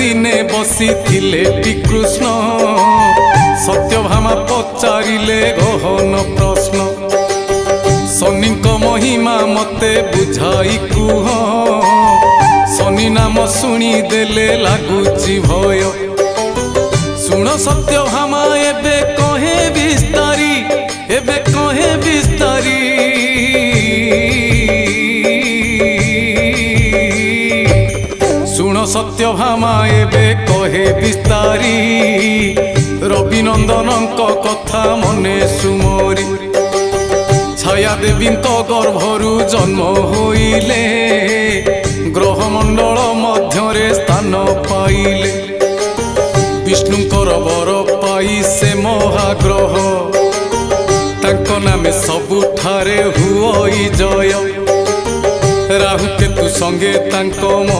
दिने बसिथिले विकृष्ण सत्यभामा पचारिले गहन प्रश्न शनि महिमा मते बुझाई कुह शनि नाम शुणी देले लागुची भय शुण सत्यभामा एबे कहे विस्तारी एबे कहे विस्तारी शुण सत्यभामा एबे कहे विस्तारी रविनंदन कथा मने सुमरी छाया देवी गर्भरु जन्म होइले ग्रहमंडल मध्यरे स्थान पाइले विष्णुंकर वर पाई से महाग्रह तांको नामे सबुठारे हुओई जय राहु केतु संगे तांको